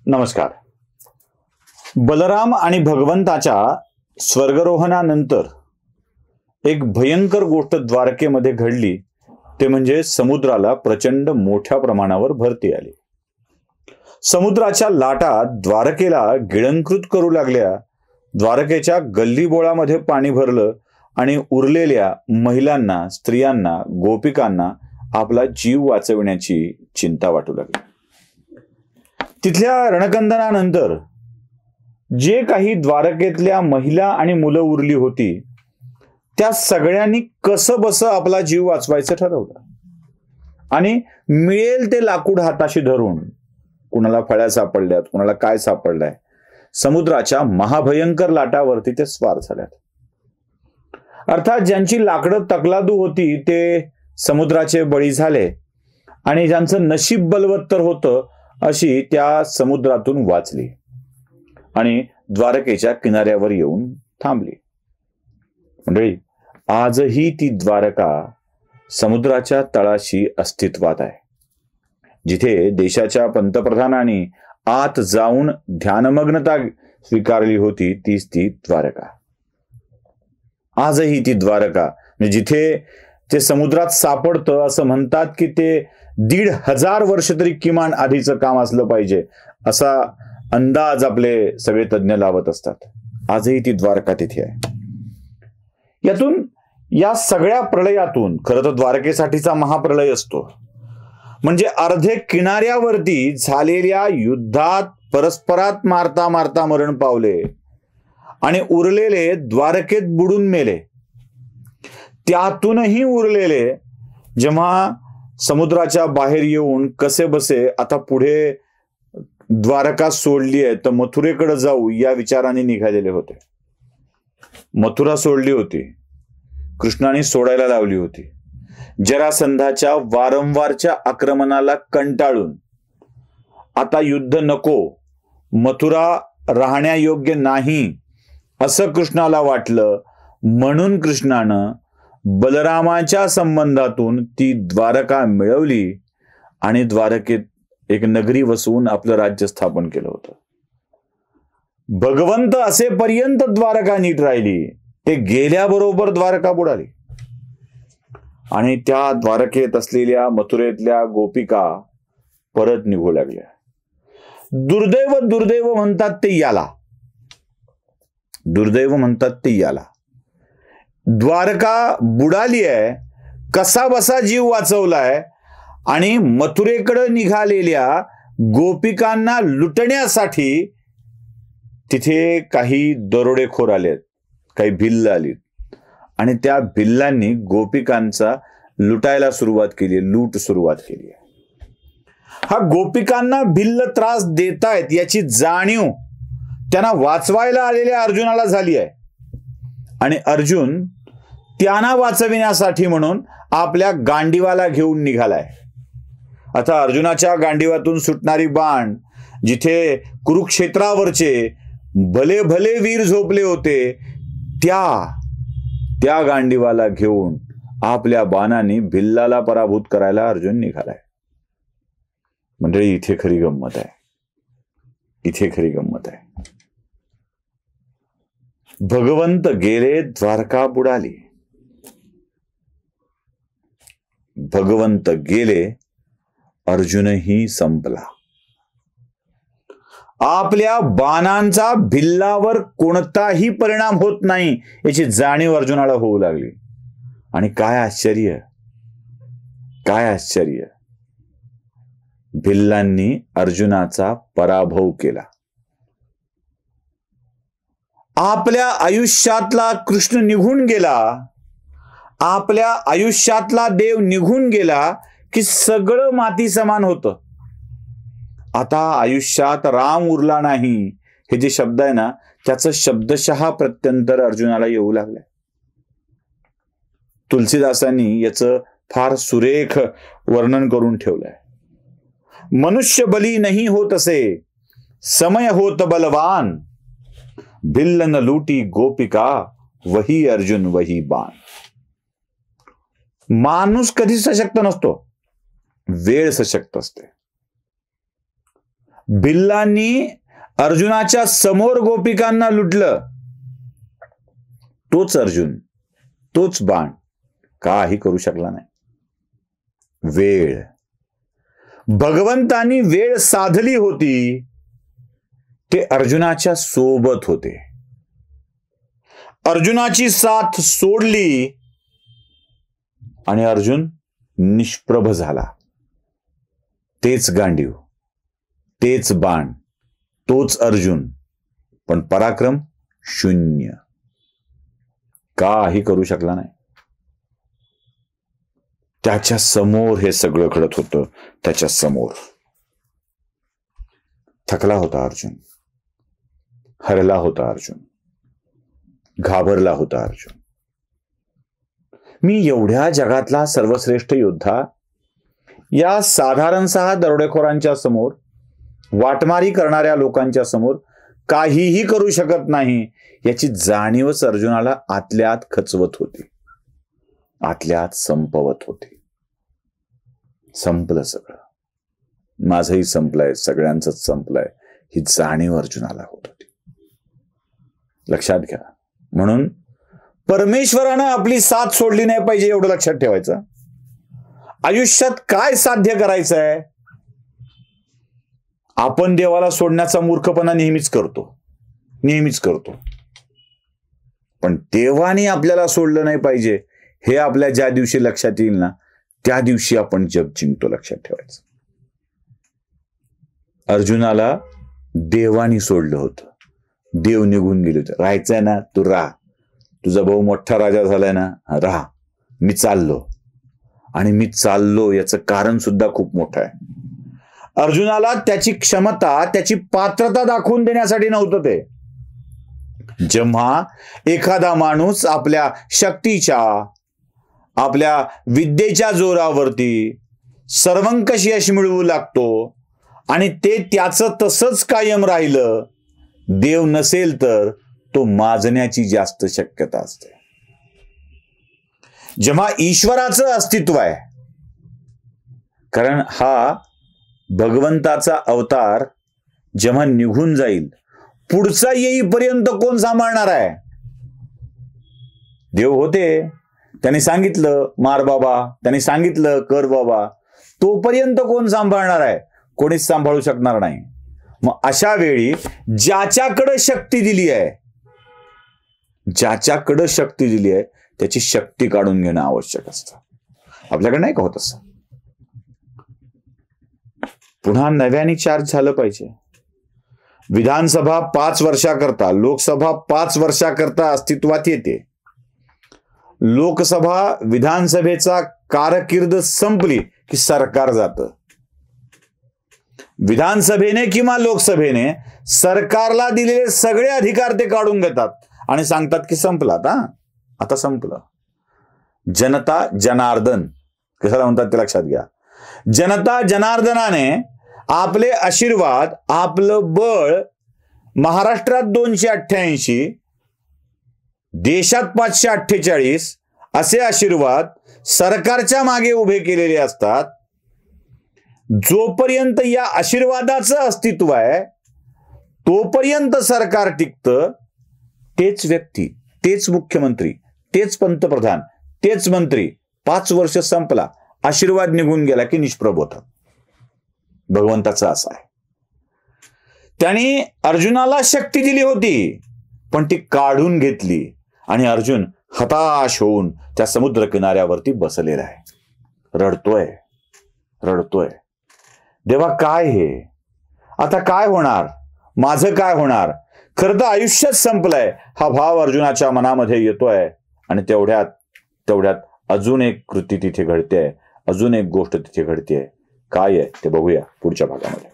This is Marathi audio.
नमस्कार. बलराम आणि भगवंताच्या स्वर्गरोहणानंतर एक भयंकर गोष्ट द्वारकेमध्ये घडली, ते म्हणजे समुद्राला प्रचंड मोठ्या प्रमाणावर भरती आली. समुद्राच्या लाटा द्वारकेला गिळंकृत करू लागल्या. द्वारकेच्या गल्लीबोळामध्ये पाणी भरलं आणि उरलेल्या महिलांना, स्त्रियांना, गोपिकांना आपला जीव वाचविण्याची चिंता वाटू लागली. तिथल्या रणकंदनानंतर जे काही द्वारकेतल्या महिला आणि मुलं उरली होती, त्या सगळ्यांनी कसं बसं आपला जीव वाचवायचं ठरवलं आणि मिळेल ते लाकूड हाताशी धरून, कुणाला फळ्या सापडल्यात, कुणाला काय सापडलंय, समुद्राच्या महाभयंकर लाटावरती ते स्वार झाल्यात. अर्थात ज्यांची लाकडं तकलादू होती ते समुद्राचे बळी झाले आणि ज्यांचं नशीब बलवत्तर होतं अशी त्या समुद्रातून वाचली आणि द्वारकेच्या किनाऱ्यावर येऊन थांबली. मंडळी, आजही ती द्वारका समुद्राच्या तळाशी अस्तित्वात आहे. जिथे देशाच्या पंतप्रधानांनी आत जाऊन ध्यानमग्नता स्वीकारली होती, तीच ती द्वारका. आजही ती द्वारका, म्हणजे जिथे ते समुद्रात सापडतं असं म्हणतात की ते 1500 वर्ष तरी किमान आधीचं काम असलं पाहिजे, असा अंदाज आपले सगळे तज्ज्ञ लावत असतात. आजही ती द्वारका तिथे आहे. यातून, या सगळ्या प्रलयातून, खरं तर द्वारकेसाठीचा महाप्रलय असतो, म्हणजे अर्धे किनाऱ्यावरती झालेल्या युद्धात परस्परात मारता मारता मरण पावले आणि उरलेले द्वारकेत बुडून मेले. त्यातूनही उरलेले जेव्हा समुद्राच्या बाहेर येऊन कसे बसे आता पुढे द्वारका सोडली आहे तर मथुरेकडे जाऊ या विचाराने निघालेले होते. मथुरा सोडली होती, कृष्णाने सोडायला लावली होती. जरासंधाच्या वारंवारच्या आक्रमणाला कंटाळून आता युद्ध नको, मथुरा राहण्यायोग्य नाही असं कृष्णाला वाटलं. म्हणून कृष्णानं बलरामाच्या संबंधातून ती द्वारका मिळवली आणि द्वारकेत एक नगरी वसवून आपलं राज्य स्थापन केलं होतं. भगवंत असेपर्यंत द्वारका नीट राहिली, ते गेल्याबरोबर द्वारका बुडाली आणि त्या द्वारकेत असलेल्या मथुरेतल्या गोपिका परत निघू लागल्या. दुर्दैव दुर्दैव म्हणतात ते याला, दुर्दैव म्हणतात ते याला. द्वारका बुडाली आहे, कसा बसा जीव वाचवलाय आणि मथुरेकडे निघालेल्या गोपिकांना लुटण्यासाठी तिथे काही दरोडेखोर आलेत, काही भिल्ल आलीत आणि त्या भिल्लांनी गोपिकांचा लुटायला सुरुवात केली, लूट सुरुवात केली. हा गोपिकांना भिल्ल त्रास देतायत याची जाणीव त्यांना वाचवायला आलेल्या अर्जुनाला झाली आहे आणि अर्जुन त्यांना वाचविण्यासाठी म्हणून आपल्या गांडीवाला घेऊन निघालाय. आता अर्जुनाच्या गांडीवातून सुटणारी बाण, जिथे कुरुक्षेत्रावरचे भले भले वीर झोपले होते, त्या गांडीवाला घेऊन आपल्या बाणाने भिल्लाला पराभूत करायला अर्जुन निघालाय. म्हणजे इथे खरी गंमत आहे, इथे खरी गंमत आहे. भगवंत गेले, द्वारका बुडाली. भगवंत गेले, अर्जुनही संपला. आपल्या बाणांचा भिल्लावर कोणताही परिणाम होत नाही याची जाणीव अर्जुनाला होऊ लागली. आणि काय आश्चर्य, काय आश्चर्य, भिल्लांनी अर्जुनाचा पराभव केला. आपल्या आयुष्यातला कृष्ण निघून गेला, आपल्या आयुष्यातला देव निघून गेला की सगळं माती समान होतं. आता आयुष्यात राम उरला नाही, हे जे शब्द आहे ना, त्याचं शब्दशः प्रत्यंतर अर्जुनाला येऊ लागलं. तुलसीदासांनी याचं फार सुरेख वर्णन करून ठेवलंय. मनुष्य बली नाही होत असे, समय होत बलवान, भिल्ल न लूटी गोपिका, वही अर्जुन वही बाण. माणूस कधी सशक्त नसतो, वेळ सशक्त असते. भिल्लांनी अर्जुनाच्या समोर गोपिकांना लुटलं, तोच अर्जुन, तोच बाण काही करू शकला नाही. वेळ, भगवंतांनी वेळ साधली होती, ते अर्जुनाच्या सोबत होते. अर्जुनाची साथ सोडली आणि अर्जुन निष्प्रभ झाला. तेच गांडीव, तेच बाण, तोच अर्जुन, पण पराक्रम शून्य, काही करू शकला नाही. त्याच्या समोर हे सगळं घडत होतं. त्याच्या समोर थकला होता अर्जुन, हरला होता अर्जुन, घाबरला होता अर्जुन. मी एवढ्या जगातला सर्वश्रेष्ठ योद्धा या साधारण 6 दरोडेखोरांच्या समोर, वाटमारी करणाऱ्या लोकांच्या समोर काहीही करू शकत नाही, याची जाणीवच अर्जुनाला आतल्या आत खचवत होती, आतल्या आत संपवत होती. संपलं सगळं, माझंही संपलंय, सगळ्यांचंच संपलंय, ही जाणीव अर्जुनाला होत होती. लक्षात घ्या. म्हणून परमेश्वरानं आपली साथ सोडली नाही पाहिजे, एवढं लक्षात ठेवायचं. आयुष्यात काय साध्य करायचं आहे, आपण देवाला सोडण्याचा मूर्खपणा नेहमीच करतो. पण देवाने आपल्याला सोडलं नाही पाहिजे, हे आपल्या ज्या दिवशी लक्षात येईल ना, त्या दिवशी आपण जग जिंकतो. लक्षात ठेवायचं. अर्जुनाला देवानी सोडलं होतं, देव निघून गेले होते. राहायचंय ना, तू राहा, तुझा भाऊ मोठा राजा झालाय ना, राहा, मी चाललो. आणि मी चाललो याचं कारण सुद्धा खूप मोठं आहे. अर्जुनाला त्याची क्षमता, त्याची पात्रता दाखवून देण्यासाठी नव्हतं ते. जेव्हा एखादा माणूस आपल्या शक्तीच्या, आपल्या विद्येच्या जोरावरती सर्वंकष यश मिळवू लागतो आणि ते त्याचं तसंच कायम राहिलं, देव नसेल तर तो माजण्याची जास्त शक्यता असते. जेव्हा ईश्वराचं अस्तित्व आहे, कारण हा भगवंताचा अवतार जेव्हा निघून जाईल, पुढचा येईपर्यंत कोण सांभाळणार आहे? देव होते, त्यांनी सांगितलं मार बाबा, त्यांनी सांगितलं कर बाबा, तोपर्यंत कोण सांभाळणार आहे? कोणीच सांभाळू शकणार नाही. मग अशा वेळी ज्याच्याकडे शक्ती दिली आहे, ज्याच्याकडे शक्ती दिली आहे त्याची शक्ती काढून घेणं आवश्यक असतं. आपल्याकडे नाही का होत असं? पुन्हा नव्याने चार्ज झालं पाहिजे. विधानसभा 5 वर्षाकरता, लोकसभा 5 वर्षाकरता अस्तित्वात येते. लोकसभा, विधानसभेचा कारकीर्द संपली की सरकार जातं. विधानसभेने किंवा लोकसभेने सरकारला दिलेले सगळे अधिकार ते काढून घेतात आणि सांगतात की संपलात, आता संपलं. जनता जनार्दन कशाला म्हणतात ते लक्षात घ्या. जनता जनार्दनाने आपले आशीर्वाद, आपलं बळ महाराष्ट्रात 288, देशात 548 असे आशीर्वाद सरकारच्या मागे उभे केलेले असतात. जोपर्यंत या आशीर्वादाचं अस्तित्व आहे तोपर्यंत सरकार टिकतं. तेच व्यक्ती, तेच मुख्यमंत्री, तेच पंतप्रधान, तेच मंत्री 5 वर्ष संपला, आशीर्वाद निघून गेला की निष्प्रभ होतात. भगवंताचं असं आहे. त्यांनी अर्जुनाला शक्ती दिली होती, पण ती काढून घेतली आणि अर्जुन हताश होऊन त्या समुद्र किनाऱ्यावरती बसलेला आहे. रडतोय. देवा काय हे? आता काय होणार? माझं काय होणार? खरं तर आयुष्यच संपलंय हा भाव अर्जुनाच्या मनामध्ये येतोय. आणि तेवढ्यात अजून एक कृती तिथे घडते, अजून एक गोष्ट तिथे घडते. काय आहे ते बघूया पुढच्या भागामध्ये.